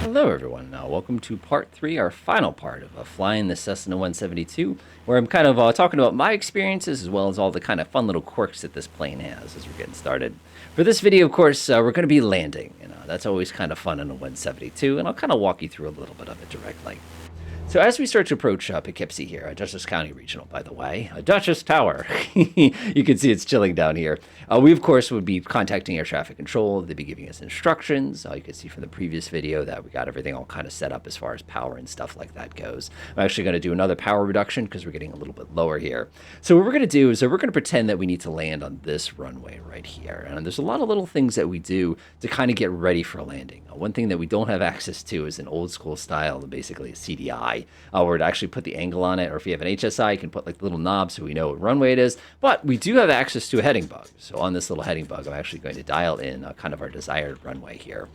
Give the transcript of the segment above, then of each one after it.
Hello, everyone. Welcome to part 3, our final part of flying the Cessna 172, where I'm kind of talking about my experiences as well as all the kind of fun little quirks that this plane has as we're getting started. For this video, of course, we're going to be landing, and that's always kind of fun in a 172, and I'll kind of walk you through a little bit of it directly. So as we start to approach Poughkeepsie here, Dutchess County Regional, by the way, Dutchess Tower, you can see it's chilling down here. We, of course, would be contacting air traffic control. They'd be giving us instructions. You can see from the previous video that we got everything all kind of set up as far as power and stuff like that goes. I'm actually going to do another power reduction because we're getting a little bit lower here. So what we're going to do is we're going to pretend that we need to land on this runway right here. And there's a lot of little things that we do to kind of get ready for a landing. One thing that we don't have access to is an old school style, basically a CDI, where to actually put the angle on it, or if you have an HSI, you can put like the little knob so we know what runway it is. But we do have access to a heading bug. So on this little heading bug, I'm actually going to dial in kind of our desired runway here.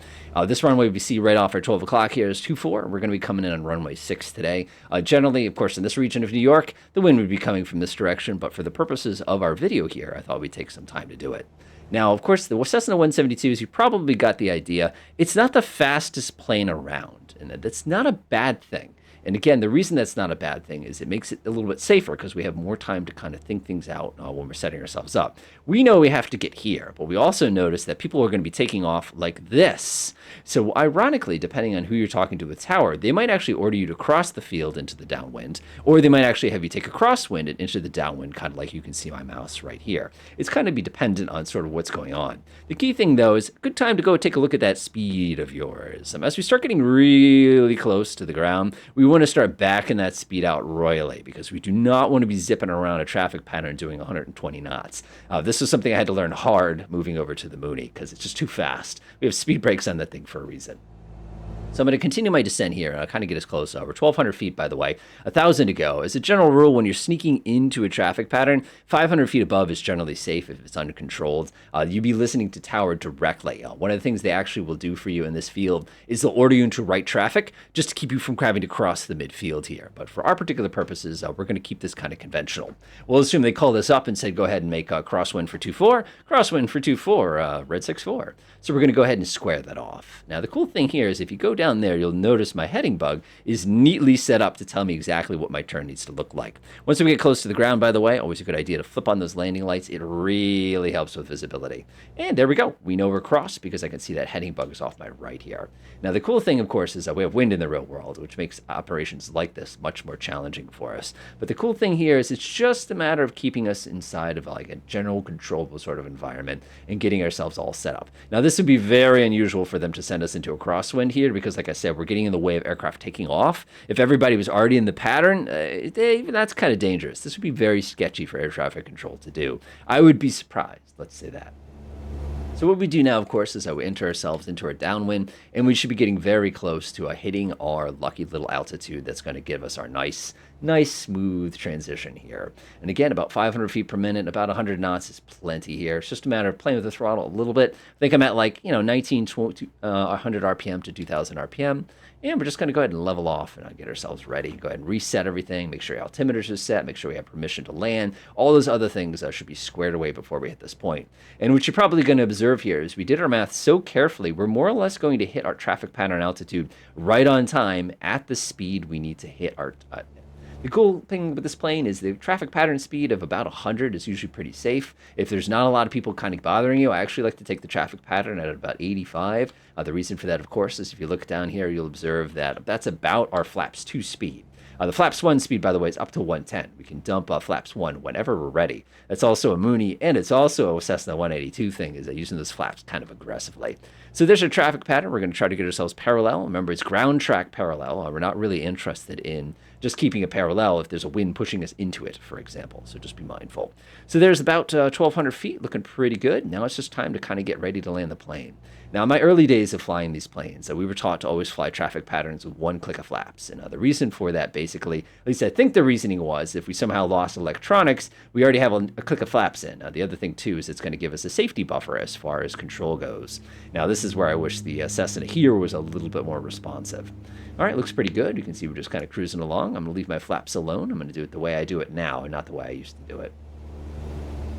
This runway we see right off our 12 o'clock here is 24. We're going to be coming in on runway 6 today. Generally, of course, in this region of New York, the wind would be coming from this direction. But for the purposes of our video here, I thought we'd take some time to do it. Now, of course, the Cessna 172s, you probably got the idea. It's not the fastest plane around, and that's not a bad thing. And again, the reason that's not a bad thing is it makes it a little bit safer because we have more time to kind of think things out when we're setting ourselves up. We know we have to get here, but we also notice that people are going to be taking off like this. So ironically, depending on who you're talking to with tower, they might actually order you to cross the field into the downwind, or they might actually have you take a crosswind and into the downwind, kind of like you can see my mouse right here. It's kind of be dependent on sort of what's going on. The key thing, though, is a good time to go take a look at that speed of yours. As we start getting really close to the ground, we want to start backing that speed out royally because we do not want to be zipping around a traffic pattern doing 120 knots. This is something I had to learn hard moving over to the Mooney because it's just too fast. We have speed brakes on that thing for a reason. So I'm going to continue my descent here, and I'll kind of get as close. We're 1,200 feet, by the way, 1,000 to go. As a general rule, when you're sneaking into a traffic pattern, 500 feet above is generally safe if it's uncontrolled. You'd be listening to tower directly. One of the things they actually will do for you in this field is they'll order you into right traffic just to keep you from having to cross the midfield here. But for our particular purposes, we're going to keep this kind of conventional. We'll assume they called us up and said, go ahead and make crosswind for 2-4, crosswind for 2-4, red 6-4. So we're going to go ahead and square that off. Now, the cool thing here is if you go down there, you'll notice my heading bug is neatly set up to tell me exactly what my turn needs to look like. Once we get close to the ground, by the way, always a good idea to flip on those landing lights. It really helps with visibility. And there we go. We know we're crossed because I can see that heading bug is off my right here. Now, the cool thing, of course, is that we have wind in the real world, which makes operations like this much more challenging for us. But the cool thing here is it's just a matter of keeping us inside of like a general controllable sort of environment and getting ourselves all set up. Now, this would be very unusual for them to send us into a crosswind here because, like I said, we're getting in the way of aircraft taking off. If everybody was already in the pattern, that's kind of dangerous. This would be very sketchy for air traffic control to do. I would be surprised, let's say that. So what we do now, of course, is that we enter ourselves into our downwind, and we should be getting very close to hitting our lucky little altitude that's going to give us our nice, smooth transition here. And again, about 500 feet per minute, about 100 knots is plenty here. It's just a matter of playing with the throttle a little bit. I think I'm at like, 100 RPM to 2,000 RPM. And we're just going to go ahead and level off and get ourselves ready. Go ahead and reset everything. Make sure your altimeters are set. Make sure we have permission to land. All those other things should be squared away before we hit this point. And what you're probably going to observe here is we did our math so carefully, we're more or less going to hit our traffic pattern altitude right on time at the speed we need to hit our the cool thing with this plane is the traffic pattern speed of about 100 is usually pretty safe. If there's not a lot of people kind of bothering you, I actually like to take the traffic pattern at about 85. The reason for that, of course, is if you look down here, you'll observe that that's about our flaps 2 speed. The flaps 1 speed, by the way, is up to 110. We can dump flaps 1 whenever we're ready. That's also a Mooney, and it's also a Cessna 182 thing, is that using those flaps kind of aggressively. So there's our traffic pattern. We're going to try to get ourselves parallel. Remember, it's ground track parallel. We're not really interested in just keeping it parallel if there's a wind pushing us into it, for example. So just be mindful. So there's about 1,200 feet, looking pretty good. Now it's just time to kind of get ready to land the plane. Now, in my early days of flying these planes, we were taught to always fly traffic patterns with 1 click of flaps. And the reason for that, basically, at least I think the reasoning was, if we somehow lost electronics, we already have a click of flaps in. The other thing, too, is it's going to give us a safety buffer as far as control goes. Now, this is where I wish the Cessna here was a little bit more responsive. All right, looks pretty good. You can see we're just kind of cruising along. I'm going to leave my flaps alone. I'm going to do it the way I do it now and not the way I used to do it.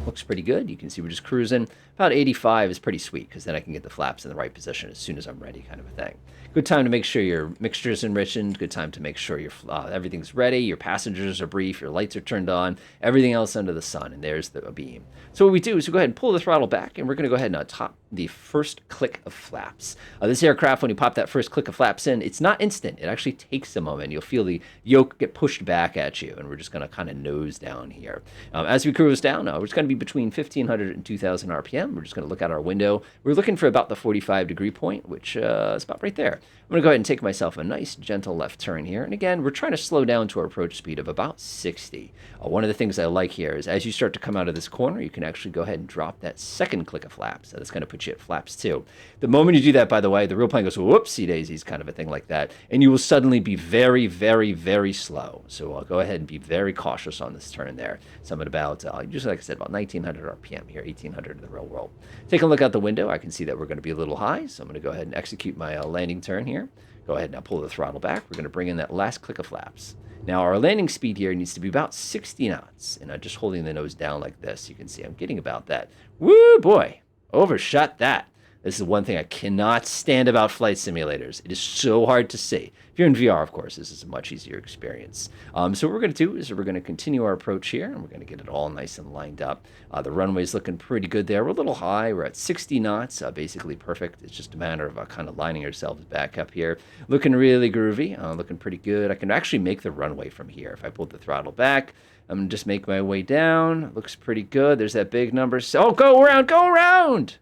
Looks pretty good. You can see we're just cruising About 85 is pretty sweet because then I can get the flaps in the right position as soon as I'm ready, kind of a thing. Good time to make sure your mixture is enriched. Good time to make sure everything's ready. Your passengers are brief. Your lights are turned on. Everything else under the sun. And there's the beam. So what we do is we go ahead and pull the throttle back, and we're going to go ahead and top the first click of flaps. This aircraft, when you pop that first click of flaps in, it's not instant. It actually takes a moment. You'll feel the yoke get pushed back at you, and we're just going to kind of nose down here. As we cruise down, we're just going to be between 1,500 and 2,000 RPM. We're just going to look out our window. We're looking for about the 45-degree point, which is about right there. I'm going to go ahead and take myself a nice, gentle left turn here. And again, we're trying to slow down to our approach speed of about 60. One of the things I like here is as you start to come out of this corner, you can actually go ahead and drop that second click of flaps. So that's going to put you at flaps 2. The moment you do that, by the way, the real plane goes, whoopsie daisies, kind of a thing like that. And you will suddenly be very, very, very slow. So I'll go ahead and be very cautious on this turn there. So I'm at about, usually, like I said, about 1,900 RPM here, 1,800 in the real world. Taking a look out the window, I can see that we're going to be a little high. So I'm going to go ahead and execute my landing turn here. Go ahead and now pull the throttle back. We're going to bring in that last click of flaps. Now our landing speed here needs to be about 60 knots. And I'm just holding the nose down like this. You can see I'm getting about that. Woo, boy, overshot that. This is one thing I cannot stand about flight simulators. It is so hard to see. If you're in VR, of course, this is a much easier experience. So what we're going to do is we're going to continue our approach here, and we're going to get it all nice and lined up. The runway's looking pretty good there. We're a little high. We're at 60 knots, basically perfect. It's just a matter of kind of lining ourselves back up here. Looking really groovy, looking pretty good. I can actually make the runway from here. If I pull the throttle back, I'm going to just make my way down. Looks pretty good. There's that big number. So, go around, go around!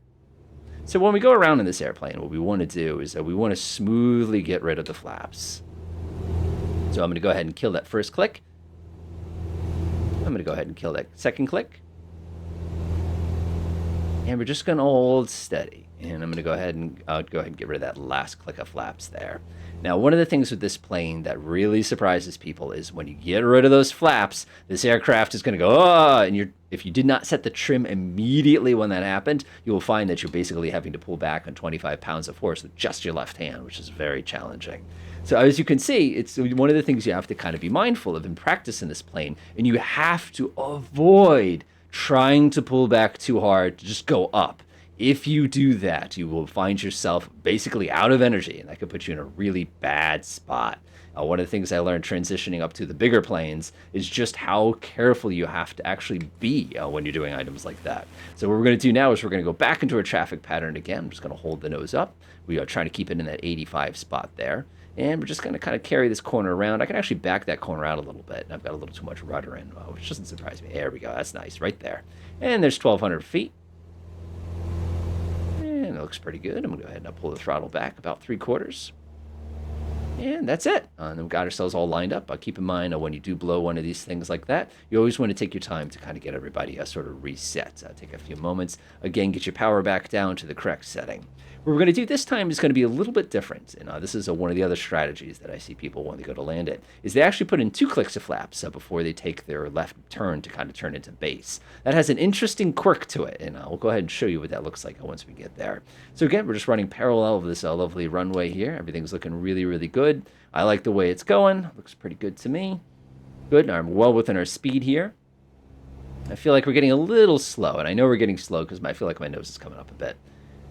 So when we go around in this airplane, what we want to do is that we want to smoothly get rid of the flaps. So I'm going to go ahead and kill that first click. I'm going to go ahead and kill that second click. And we're just going to hold steady. And I'm going to go ahead and get rid of that last click of flaps there. Now, one of the things with this plane that really surprises people is when you get rid of those flaps, this aircraft is going to go, oh, and if you did not set the trim immediately when that happened, you will find that you're basically having to pull back on 25 pounds of force with just your left hand, which is very challenging. So as you can see, it's one of the things you have to kind of be mindful of in practice in this plane, and you have to avoid trying to pull back too hard to just go up. If you do that, you will find yourself basically out of energy, and that could put you in a really bad spot. One of the things I learned transitioning up to the bigger planes is just how careful you have to actually be when you're doing items like that. So what we're going to do now is we're going to go back into a traffic pattern again. I'm just going to hold the nose up. We are trying to keep it in that 85 spot there. And we're just going to kind of carry this corner around. I can actually back that corner out a little bit. And I've got a little too much rudder in, which doesn't surprise me. There we go. That's nice right there. And there's 1,200 feet. And it looks pretty good. I'm going to go ahead and pull the throttle back about 3/4. And that's it. And we've got ourselves all lined up. Keep in mind when you do blow one of these things like that, you always want to take your time to kind of get everybody sort of reset. Take a few moments. Again, get your power back down to the correct setting. What we're going to do this time is going to be a little bit different. And this is one of the other strategies that I see people when they go to land it, is they actually put in 2 clicks of flaps before they take their left turn to kind of turn into base. That has an interesting quirk to it, and we'll go ahead and show you what that looks like once we get there. So again, we're just running parallel of this lovely runway here. Everything's looking really, really good. I like the way it's going. Looks pretty good to me. Good. I'm well within our speed here. I feel like we're getting a little slow, and I know we're getting slow because I feel like my nose is coming up a bit.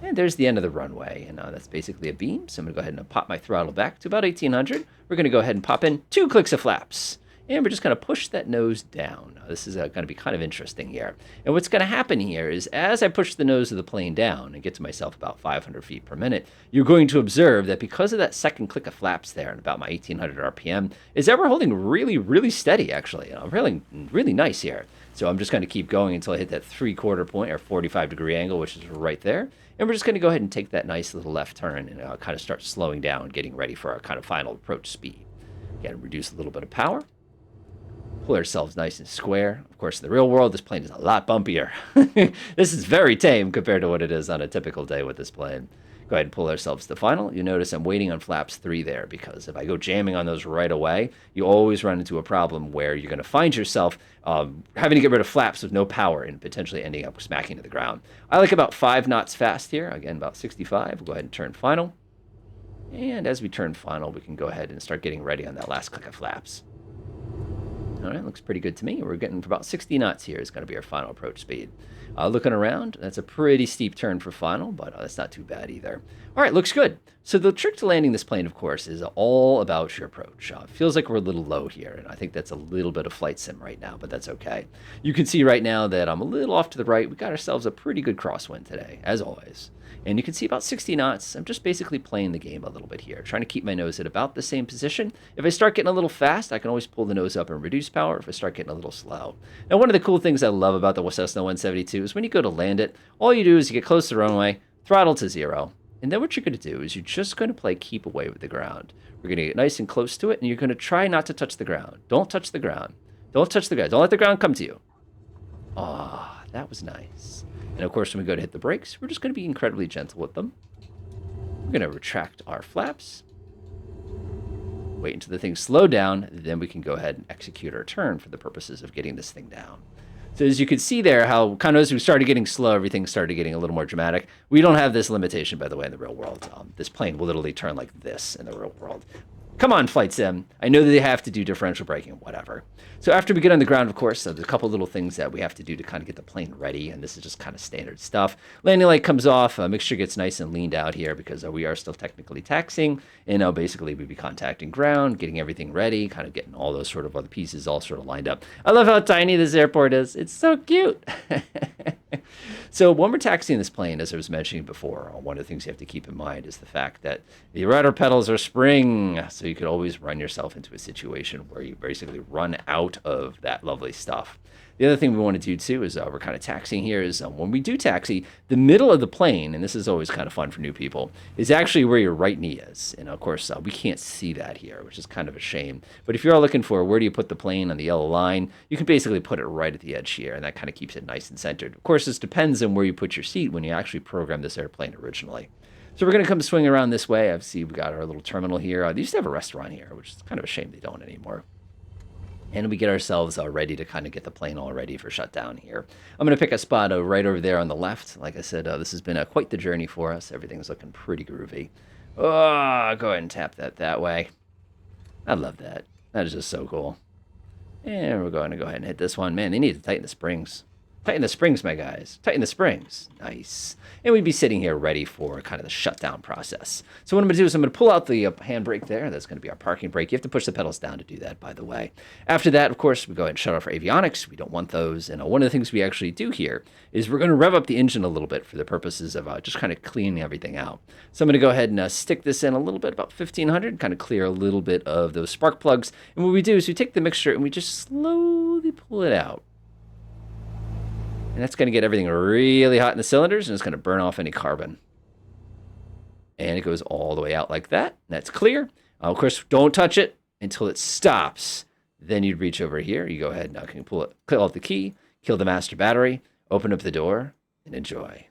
And there's the end of the runway, and that's basically a beam. So I'm going to go ahead and pop my throttle back to about 1,800. We're going to go ahead and pop in 2 clicks of flaps. And we're just going to push that nose down. This is going to be kind of interesting here. And what's going to happen here is as I push the nose of the plane down and get to myself about 500 feet per minute, you're going to observe that because of that second click of flaps there and about my 1,800 RPM, is that we're holding really, really steady, actually. Really, really nice here. So I'm just going to keep going until I hit that 3/4 point or 45-degree angle, which is right there. And we're just going to go ahead and take that nice little left turn and kind of start slowing down, getting ready for our kind of final approach speed. Again, reduce a little bit of power. Pull ourselves nice and square. Of course, in the real world, this plane is a lot bumpier. This is very tame compared to what it is on a typical day with this plane. Go ahead and pull ourselves to final. You notice I'm waiting on flaps 3 there because if I go jamming on those right away, you always run into a problem where you're going to find yourself having to get rid of flaps with no power and potentially ending up smacking to the ground. I like about 5 knots fast here. Again, about 65. We'll go ahead and turn final. And as we turn final, we can go ahead and start getting ready on that last click of flaps. All right, looks pretty good to me. We're getting for about 60 knots here is going to be our final approach speed. Looking around, that's a pretty steep turn for final, but that's not too bad either. All right, looks good. So the trick to landing this plane, of course, is all about your approach. It feels like we're a little low here, and I think that's a little bit of flight sim right now, but that's okay. You can see right now that I'm a little off to the right. We got ourselves a pretty good crosswind today, as always. And you can see about 60 knots. I'm just basically playing the game a little bit here, trying to keep my nose at about the same position. If I start getting a little fast, I can always pull the nose up and reduce power if I start getting a little slow. Now, one of the cool things I love about the Cessna 172 is when you go to land it, all you do is you get close to the runway, throttle to 0, and then what you're going to do is you're just going to play keep away with the ground. We're going to get nice and close to it, and you're going to try not to touch the ground. Don't touch the ground. Don't touch the ground. Don't let the ground come to you. Ah, that was nice. And of course, when we go to hit the brakes, we're just going to be incredibly gentle with them. We're going to retract our flaps. Wait until the things slow down, then we can go ahead and execute our turn for the purposes of getting this thing down. So as you can see there, how kind of as we started getting slow, everything started getting a little more dramatic. We don't have this limitation, by the way, in the real world. This plane will literally turn like this in the real world. Come on, Flight Sim. I know that they have to do differential braking, whatever. So after we get on the ground, of course, there's a couple little things that we have to do to kind of get the plane ready, and this is just kind of standard stuff. Landing light comes off, make sure it gets nice and leaned out here because we are still technically taxiing, and now basically we'd be contacting ground, getting everything ready, kind of getting all those sort of other pieces all sort of lined up. I love how tiny this airport is. It's so cute. So when we're taxiing this plane, as I was mentioning before, one of the things you have to keep in mind is the fact that the rudder pedals are spring, so you could always run yourself into a situation where you basically run out of that lovely stuff. The other thing we want to do too is we're kind of taxiing here is when we do taxi, the middle of the plane, and this is always kind of fun for new people, is actually where your right knee is. And of course, we can't see that here, which is kind of a shame. But if you're looking for where do you put the plane on the yellow line, you can basically put it right at the edge here, and that kind of keeps it nice and centered. Of course, this depends on where you put your seat when you actually programmed this airplane originally. So we're going to come swing around this way. I see we've got our little terminal here. They used to have a restaurant here, which is kind of a shame they don't anymore. And we get ourselves ready to kind of get the plane all ready for shutdown here. I'm going to pick a spot right over there on the left. Like I said, this has been quite the journey for us. Everything's looking pretty groovy. Oh, go ahead and tap that way. I love that. That is just so cool. And we're going to go ahead and hit this one. Man, they need to tighten the springs. Tighten the springs, my guys. Tighten the springs. Nice. And we'd be sitting here ready for kind of the shutdown process. So what I'm going to do is I'm going to pull out the handbrake there. That's going to be our parking brake. You have to push the pedals down to do that, by the way. After that, of course, we go ahead and shut off our avionics. We don't want those. And one of the things we actually do here is we're going to rev up the engine a little bit for the purposes of just kind of cleaning everything out. So I'm going to go ahead and stick this in a little bit, about 1500, kind of clear a little bit of those spark plugs. And what we do is we take the mixture and we just slowly pull it out. And that's going to get everything really hot in the cylinders, and it's going to burn off any carbon. And it goes all the way out like that. That's clear. Of course, don't touch it until it stops. Then you'd reach over here. You go ahead now, can pull out the key, kill the master battery, open up the door, and enjoy.